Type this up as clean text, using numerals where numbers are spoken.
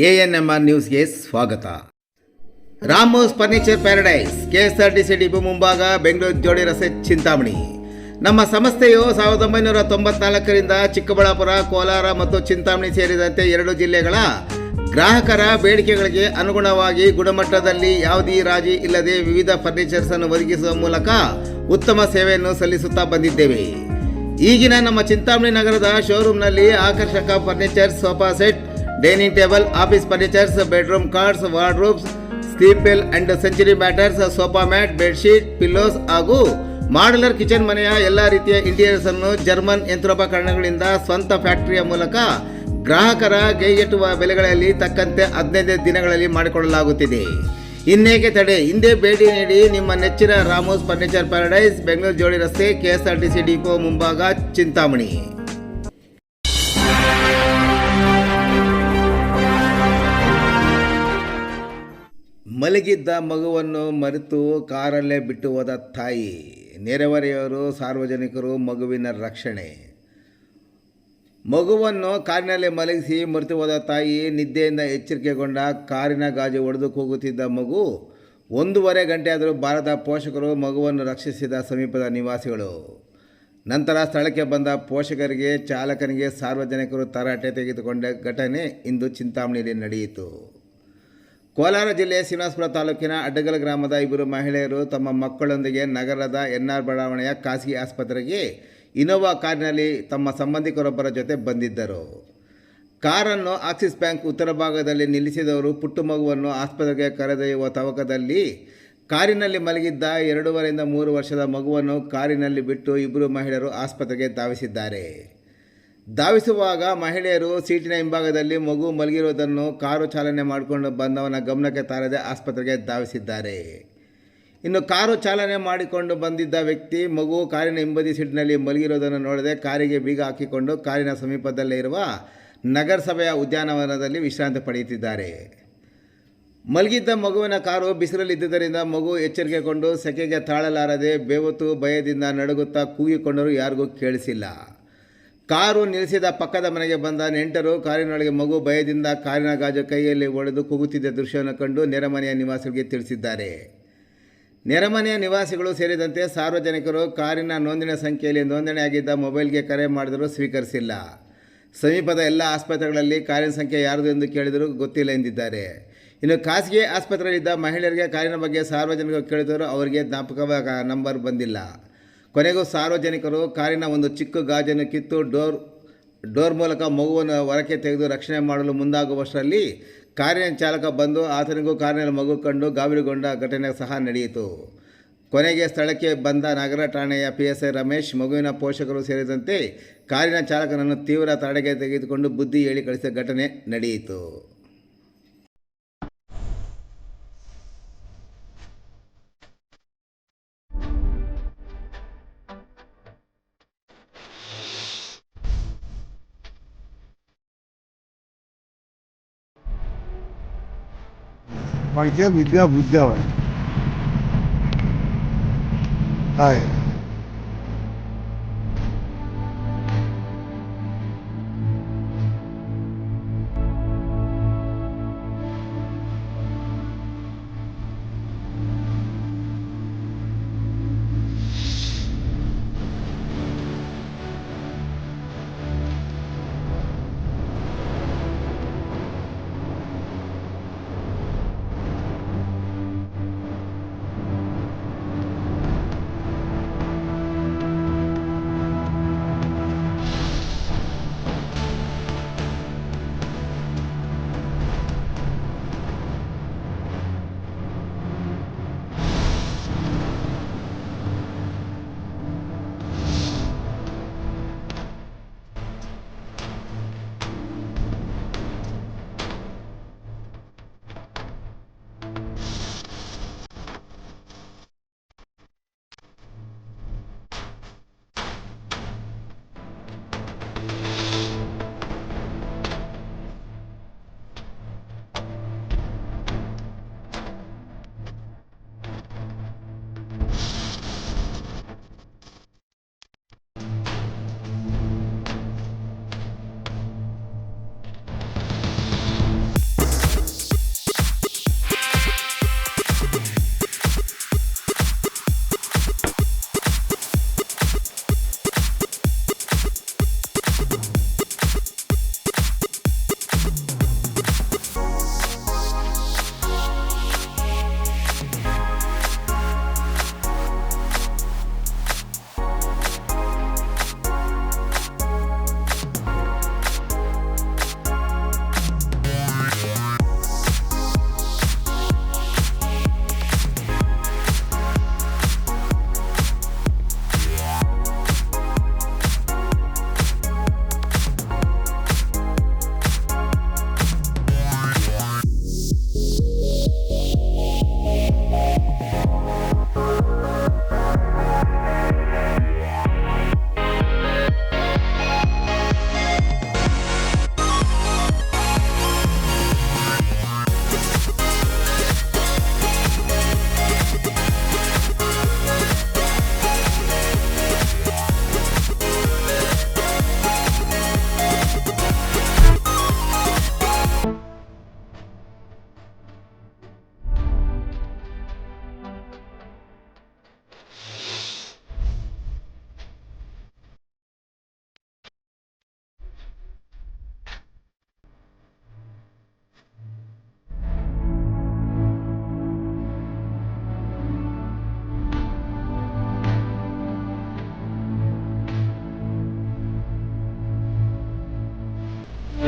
ANMR ನ್ಯೂಸ್ಗೆ ಸ್ವಾಗತ. ರಾಮೋಸ್ furniture paradise, KSRTC depot ಮುಂಭಾಗ, ಬೆಂಗಳೂರು ಜೋಡಿ ರಸ್ತೆ, ಚಿಂತಾಮಣಿ. ನಮ್ಮ ಸಂಸ್ಥೆಯು 1994ರಿಂದ ಚಿಕ್ಕಬಳ್ಳಾಪುರ, ಕೋಲಾರ ಮತ್ತು ಚಿಂತಾಮಣಿ ಸೇರಿದಂತೆ 2 ಜಿಲ್ಲೆಗಳ ಗ್ರಾಹಕರ ಬೇಡಿಕೆಗಳಿಗೆ ಅನುಗುಣವಾಗಿ ಗುಣಮಟ್ಟದಲ್ಲಿ ಯಾವುದೇ ರಾಜಿ ಇಲ್ಲದೆ ವಿವಿಧ ಫರ್ನಿಚರ್ಸ್ ಅನ್ನು ಒದಗಿಸುವ ಮೂಲಕ ಉತ್ತಮ ಸೇವೆಯನ್ನು ಸಲ್ಲಿಸುತ್ತಾ ಬಂದಿದ್ದೇವೆ. ಈಗಿನ ನಮ್ಮ ಚಿಂತಾಮಣಿ ನಗರದ ಶೋರೂಮ್ನಲ್ಲಿ ಆಕರ್ಷಕ furnitures, sofa set, dining table, office furnitures, bedroom cards, wardrobes, Sleepwell and Century mattresses, sofa mat, bedsheet, pillows ಹಾಗೂ ಮಾಡ್ಯುಲರ್ ಕಿಚನ್ ಮನೆಯ ಎಲ್ಲ ರೀತಿಯ ಇಂಟೀರಿಯರ್ಸ್ ಅನ್ನು ಜರ್ಮನ್ ಯಂತ್ರೋಪಕರಣಗಳಿಂದ ಸ್ವಂತ ಫ್ಯಾಕ್ಟರಿಯ ಮೂಲಕ ಗ್ರಾಹಕರ ಕೈಗೆಟುವ ಬೆಲೆಗಳಲ್ಲಿ ತಕ್ಕಂತೆ 15 ದಿನಗಳಲ್ಲಿ ಮಾಡಿಕೊಡಲಾಗುತ್ತಿದೆ. ಇನ್ನೇಕೆ ತಡೆ, ಹಿಂದೆ ಭೇಟಿ ನೀಡಿ. ನಿಮ್ಮ ನೆಚ್ಚಿನ ರಾಮೋಸ್ ಫರ್ನಿಚರ್ ಪ್ಯಾರಡೈಸ್, ಬೆಂಗಳೂರು ಜೋಡಿ ರಸ್ತೆ, KSRTC ಡಿಪೋ ಮುಂಭಾಗ, ಚಿಂತಾಮಣಿ. ಮಲಗಿದ್ದ ಮಗುವನ್ನು ಮರೆತು ಕಾರಲ್ಲೇ ಬಿಟ್ಟು ಹೋದ ತಾಯಿ, ನೆರೆಹೊರೆಯವರು, ಸಾರ್ವಜನಿಕರು ಮಗುವಿನ ರಕ್ಷಣೆ. ಮಗುವನ್ನು ಕಾರಿನಲ್ಲಿ ಮಲಗಿಸಿ ಮರೆತು ಹೋದ ತಾಯಿ, ನಿದ್ದೆಯಿಂದ ಎಚ್ಚರಿಕೆಗೊಂಡ ಕಾರಿನ ಗಾಜು ಒಡೆದು ಕೂಗುತ್ತಿದ್ದ ಮಗು. 1.5 ಗಂಟೆಯಾದರೂ ಬಾರದ ಪೋಷಕರು ಮಗುವನ್ನು ರಕ್ಷಿಸಿದ ಸಮೀಪದ ನಿವಾಸಿಗಳು. ನಂತರ ಸ್ಥಳಕ್ಕೆ ಬಂದ ಪೋಷಕರಿಗೆ, ಚಾಲಕನಿಗೆ ಸಾರ್ವಜನಿಕರು ತರಾಟೆ ತೆಗೆದುಕೊಂಡ ಘಟನೆ ಇಂದು ಚಿಂತಾಮಣಿಯಲ್ಲಿ ನಡೆಯಿತು. ಕೋಲಾರ ಜಿಲ್ಲೆ ಶ್ರೀನಿವಾಸಪುರ ತಾಲೂಕಿನ ಅಡ್ಡಗಲ್ ಗ್ರಾಮದ 2 ಮಹಿಳೆಯರು ತಮ್ಮ ಮಕ್ಕಳೊಂದಿಗೆ ನಗರದ NR ಬಡಾವಣೆಯ ಖಾಸಗಿ ಆಸ್ಪತ್ರೆಗೆ ಇನೋವಾ ಕಾರಿನಲ್ಲಿ ತಮ್ಮ ಸಂಬಂಧಿಕರೊಬ್ಬರ ಜೊತೆ ಬಂದಿದ್ದರು. ಕಾರನ್ನು ಆಕ್ಸಿಸ್ ಬ್ಯಾಂಕ್ ಉತ್ತರ ಭಾಗದಲ್ಲಿ ನಿಲ್ಲಿಸಿದವರು ಪುಟ್ಟ ಮಗುವನ್ನು ಆಸ್ಪತ್ರೆಗೆ ಕರೆದೊಯ್ಯುವ ತವಕದಲ್ಲಿ ಕಾರಿನಲ್ಲಿ ಮಲಗಿದ್ದ 2.5 3 ವರ್ಷದ ಮಗುವನ್ನು ಕಾರಿನಲ್ಲಿ ಬಿಟ್ಟು 2 ಮಹಿಳೆಯರು ಆಸ್ಪತ್ರೆಗೆ ಧಾವಿಸಿದ್ದಾರೆ. ಧಾವಿಸುವಾಗ ಮಹಿಳೆಯರು ಸೀಟಿನ ಹಿಂಭಾಗದಲ್ಲಿ ಮಗು ಮಲಗಿರುವುದನ್ನು ಕಾರು ಚಾಲನೆ ಮಾಡಿಕೊಂಡು ಬಂದವನ ಗಮನಕ್ಕೆ ತಾರದೆ ಆಸ್ಪತ್ರೆಗೆ ಧಾವಿಸಿದ್ದಾರೆ. ಇನ್ನು ಕಾರು ಚಾಲನೆ ಮಾಡಿಕೊಂಡು ಬಂದಿದ್ದ ವ್ಯಕ್ತಿ ಮಗು ಕಾರಿನ ಹಿಂಬದಿ ಸೀಟಿನಲ್ಲಿ ಮಲಗಿರುವುದನ್ನು ನೋಡದೆ ಕಾರಿಗೆ ಬೀಗ ಹಾಕಿಕೊಂಡು ಕಾರಿನ ಸಮೀಪದಲ್ಲೇ ಇರುವ ನಗರಸಭೆಯ ಉದ್ಯಾನವನದಲ್ಲಿ ವಿಶ್ರಾಂತಿ ಪಡೆಯುತ್ತಿದ್ದಾರೆ. ಮಲಗಿದ್ದ ಮಗುವಿನ ಕಾರು ಬಿಸಿಲಲ್ಲಿದ್ದುದರಿಂದ ಮಗು ಎಚ್ಚರಿಕೆಗೊಂಡು ಸೆಕೆಗೆ ತಾಳಲಾರದೆ ಬೇವತ್ತು ಭಯದಿಂದ ನಡುಗುತ್ತಾ ಕೂಗಿಕೊಂಡರೂ ಯಾರಿಗೂ ಕೇಳಿಸಿಲ್ಲ. ಕಾರು ನಿಲ್ಲಿಸಿದ ಪಕ್ಕದ ಮನೆಗೆ ಬಂದ ನೆಂಟರು ಕಾರಿನೊಳಗೆ ಮಗು ಭಯದಿಂದ ಕಾರಿನ ಗಾಜು ಕೈಯಲ್ಲಿ ಒಡೆದು ಕೂಗುತ್ತಿದ್ದ ದೃಶ್ಯವನ್ನು ಕಂಡು ನೆರೆಮನೆಯ ನಿವಾಸಿಗಳಿಗೆ ತಿಳಿಸಿದ್ದಾರೆ. ನೆರೆಮನೆಯ ನಿವಾಸಿಗಳು ಸೇರಿದಂತೆ ಸಾರ್ವಜನಿಕರು ಕಾರಿನ ನೋಂದಣಿ ಸಂಖ್ಯೆಯಲ್ಲಿ ನೋಂದಣಿಯಾಗಿದ್ದ ಮೊಬೈಲ್ಗೆ ಕರೆ ಮಾಡಿದರೂ ಸ್ವೀಕರಿಸಿಲ್ಲ. ಸಮೀಪದ ಎಲ್ಲ ಆಸ್ಪತ್ರೆಗಳಲ್ಲಿ ಕಾರಿನ ಸಂಖ್ಯೆ ಯಾರದು ಎಂದು ಕೇಳಿದರೂ ಗೊತ್ತಿಲ್ಲ ಎಂದಿದ್ದಾರೆ. ಇನ್ನು ಖಾಸಗಿ ಆಸ್ಪತ್ರೆಯಲ್ಲಿದ್ದ ಮಹಿಳೆಯರಿಗೆ ಕಾರಿನ ಬಗ್ಗೆ ಸಾರ್ವಜನಿಕರು ಕೇಳಿದರೂ ಅವರಿಗೆ ಜ್ಞಾಪಕ ನಂಬರ್ ಬಂದಿಲ್ಲ. ಕೊನೆಗೂ ಸಾರ್ವಜನಿಕರು ಕಾರಿನ ಒಂದು ಚಿಕ್ಕ ಗಾಜನ್ನು ಕಿತ್ತು ಡೋರ್ ಮೂಲಕ ಮಗುವನ್ನು ಹೊರಕ್ಕೆ ತೆಗೆದು ರಕ್ಷಣೆ ಮಾಡಲು ಮುಂದಾಗುವಷ್ಟರಲ್ಲಿ ಕಾರಿನ ಚಾಲಕ ಬಂದು ಆತನಿಗೂ ಕಾರಿನಲ್ಲಿ ಮಗು ಕಂಡು ಗಾಬರಿಗೊಂಡ ಘಟನೆ ಸಹ ನಡೆಯಿತು. ಕೊನೆಗೆ ಸ್ಥಳಕ್ಕೆ ಬಂದ ನಗರ ಠಾಣೆಯ PSI ರಮೇಶ್, ಮಗುವಿನ ಪೋಷಕರು ಸೇರಿದಂತೆ ಕಾರಿನ ಚಾಲಕನನ್ನು ತೀವ್ರ ತಡೆಗೆ ತೆಗೆದುಕೊಂಡು ಬುದ್ಧಿ ಹೇಳಿ ಕಳಿಸಿದ ಘಟನೆ ನಡೆಯಿತು. विद्या विद्या बुद्ध्या आहे.